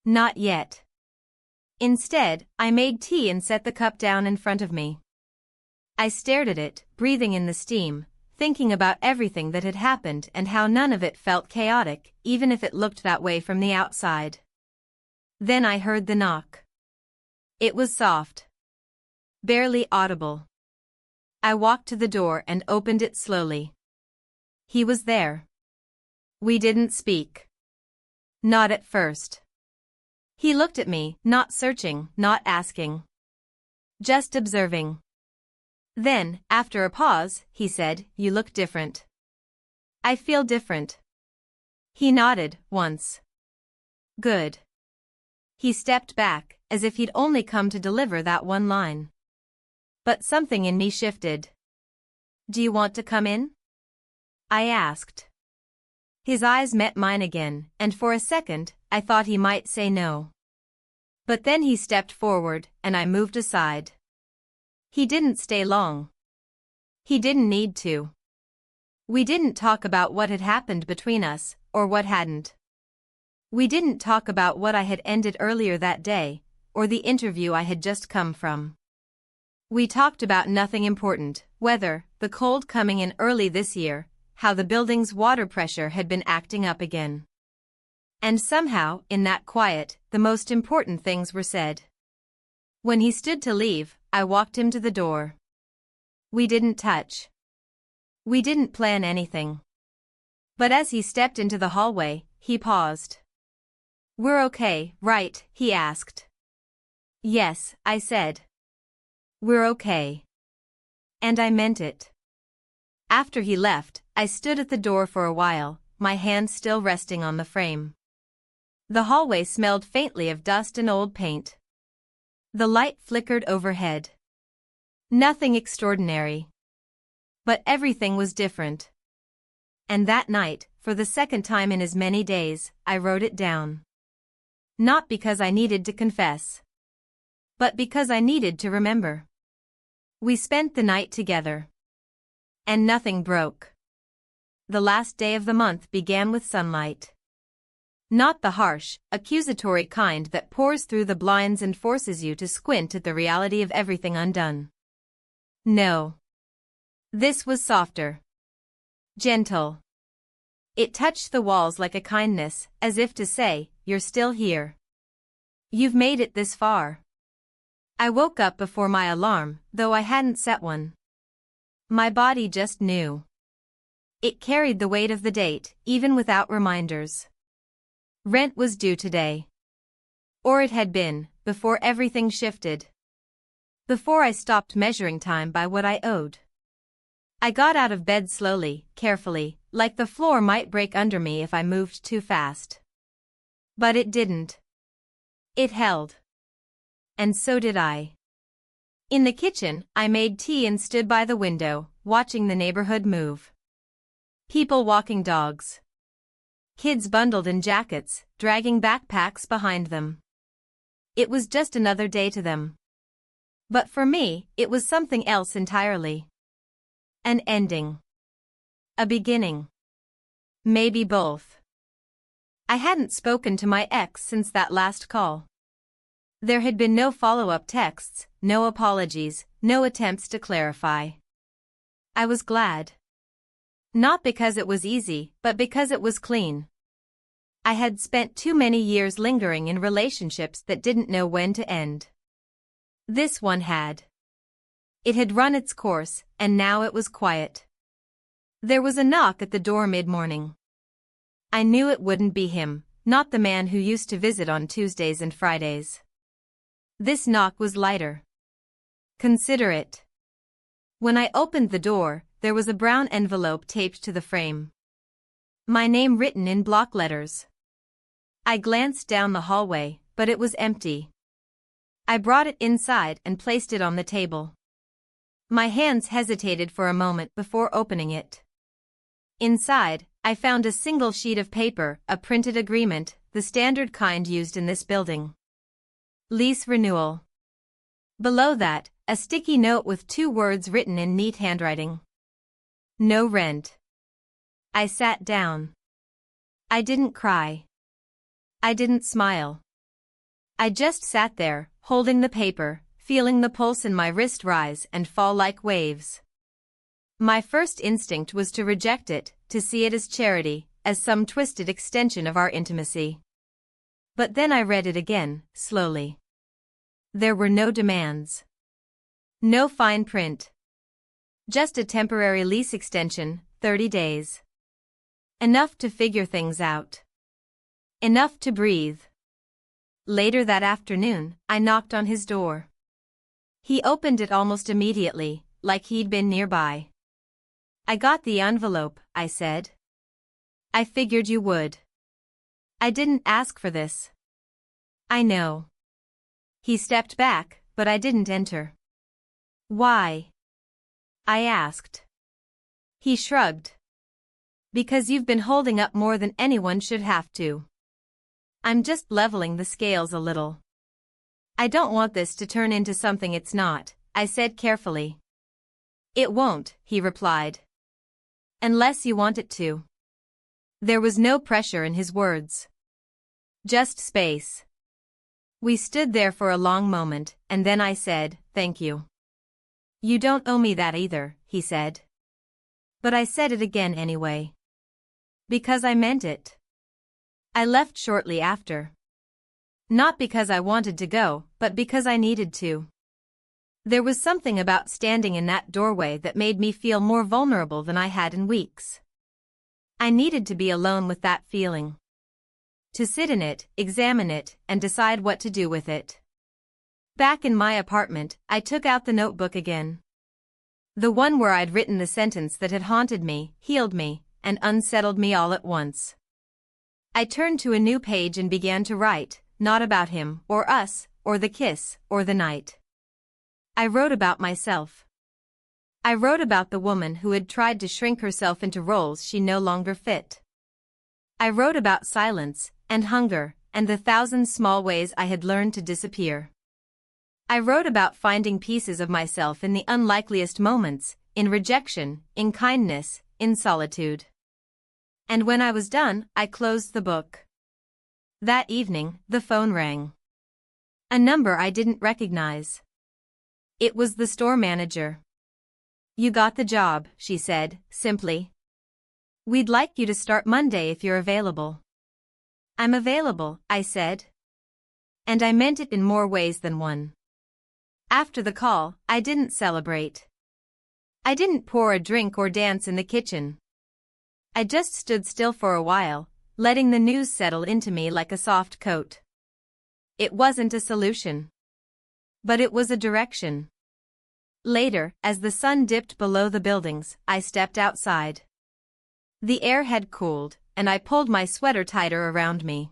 Not yet. Instead, I made tea and set the cup down in front of me. I stared at it, breathing in the steam, thinking about everything that had happened and how none of it felt chaotic, even if it looked that way from the outside. Then I heard the knock. It was soft. Barely audible. I walked to the door and opened it slowly. He was there. We didn't speak. Not at first. He looked at me, not searching, not asking. Just observing. Then, after a pause, he said, "You look different." "I feel different." He nodded, once. "Good." He stepped back, as if he'd only come to deliver that one line. But something in me shifted. "Do you want to come in?" I asked. His eyes met mine again, and for a second, I thought he might say no. But then he stepped forward, and I moved aside. He didn't stay long. He didn't need to. We didn't talk about what had happened between us, or what hadn't. We didn't talk about what I had ended earlier that day, or the interview I had just come from. We talked about nothing important, weather, the cold coming in early this year, how the building's water pressure had been acting up again. And somehow, in that quiet, the most important things were said. When he stood to leave, I walked him to the door. We didn't touch. We didn't plan anything. But as he stepped into the hallway, he paused. "We're okay, right?" he asked. "Yes," I said. "We're okay." And I meant it. After he left, I stood at the door for a while, my hand still resting on the frame. The hallway smelled faintly of dust and old paint. The light flickered overhead. Nothing extraordinary. But everything was different. And that night, for the second time in as many days, I wrote it down. Not because I needed to confess. But because I needed to remember. We spent the night together. And nothing broke. The last day of the month began with sunlight. Not the harsh, accusatory kind that pours through the blinds and forces you to squint at the reality of everything undone. No. This was softer. Gentle. It touched the walls like a kindness, as if to say, "You're still here. You've made it this far." I woke up before my alarm, though I hadn't set one. My body just knew. It carried the weight of the date, even without reminders. Rent was due today. Or it had been, before everything shifted. Before I stopped measuring time by what I owed. I got out of bed slowly, carefully, like the floor might break under me if I moved too fast. But it didn't. It held. And so did I. In the kitchen, I made tea and stood by the window, watching the neighborhood move. People walking dogs. Kids bundled in jackets, dragging backpacks behind them. It was just another day to them. But for me, it was something else entirely. An ending. A beginning. Maybe both. I hadn't spoken to my ex since that last call. There had been no follow-up texts, no apologies, no attempts to clarify. I was glad. Not because it was easy, but because it was clean. I had spent too many years lingering in relationships that didn't know when to end. This one had. It had run its course, and now it was quiet. There was a knock at the door mid-morning. I knew it wouldn't be him, not the man who used to visit on Tuesdays and Fridays. This knock was lighter. Considerate. When I opened the door, there was a brown envelope taped to the frame. My name written in block letters. I glanced down the hallway, but it was empty. I brought it inside and placed it on the table. My hands hesitated for a moment before opening it. Inside, I found a single sheet of paper, a printed agreement, the standard kind used in this building. Lease renewal. Below that, a sticky note with 2 words written in neat handwriting. No rent. I sat down. I didn't cry. I didn't smile. I just sat there, holding the paper, feeling the pulse in my wrist rise and fall like waves. My first instinct was to reject it, to see it as charity, as some twisted extension of our intimacy. But then I read it again, slowly. There were no demands. No fine print. Just a temporary lease extension, 30 days. Enough to figure things out. Enough to breathe. Later that afternoon, I knocked on his door. He opened it almost immediately, like he'd been nearby. I got the envelope, I said. I figured you would. I didn't ask for this. I know. He stepped back, but I didn't enter. Why? I asked. He shrugged. Because you've been holding up more than anyone should have to. I'm just leveling the scales a little. I don't want this to turn into something it's not, I said carefully. It won't, he replied. Unless you want it to. There was no pressure in his words. Just space. We stood there for a long moment, and then I said, thank you. You don't owe me that either, he said. But I said it again anyway. Because I meant it. I left shortly after. Not because I wanted to go, but because I needed to. There was something about standing in that doorway that made me feel more vulnerable than I had in weeks. I needed to be alone with that feeling. To sit in it, examine it, and decide what to do with it. Back in my apartment, I took out the notebook again. The one where I'd written the sentence that had haunted me, healed me, and unsettled me all at once. I turned to a new page and began to write, not about him, or us, or the kiss, or the night. I wrote about myself. I wrote about the woman who had tried to shrink herself into roles she no longer fit. I wrote about silence, and hunger, and the 1,000 small ways I had learned to disappear. I wrote about finding pieces of myself in the unlikeliest moments, in rejection, in kindness, in solitude. And when I was done, I closed the book. That evening, the phone rang. A number I didn't recognize. It was the store manager. You got the job, she said, simply. We'd like you to start Monday if you're available. I'm available, I said. And I meant it in more ways than one. After the call, I didn't celebrate. I didn't pour a drink or dance in the kitchen. I just stood still for a while, letting the news settle into me like a soft coat. It wasn't a solution. But it was a direction. Later, as the sun dipped below the buildings, I stepped outside. The air had cooled, and I pulled my sweater tighter around me.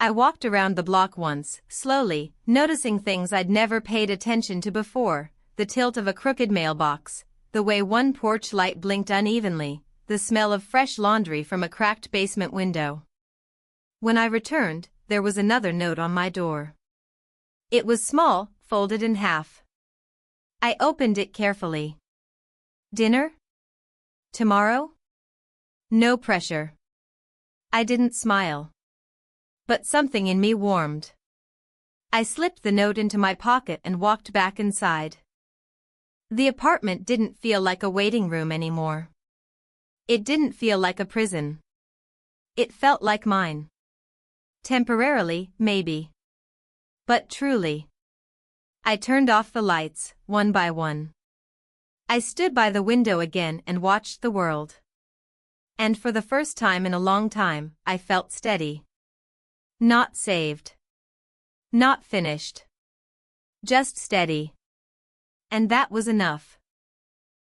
I walked around the block once, slowly, noticing things I'd never paid attention to before, the tilt of a crooked mailbox, the way one porch light blinked unevenly, the smell of fresh laundry from a cracked basement window. When I returned, there was another note on my door. It was small, folded in half. I opened it carefully. Dinner? Tomorrow? No pressure. I didn't smile. But something in me warmed. I slipped the note into my pocket and walked back inside. The apartment didn't feel like a waiting room anymore. It didn't feel like a prison. It felt like mine. Temporarily, maybe. But truly. I turned off the lights, one by one. I stood by the window again and watched the world. And for the first time in a long time, I felt steady. Not saved. Not finished. Just steady. And that was enough.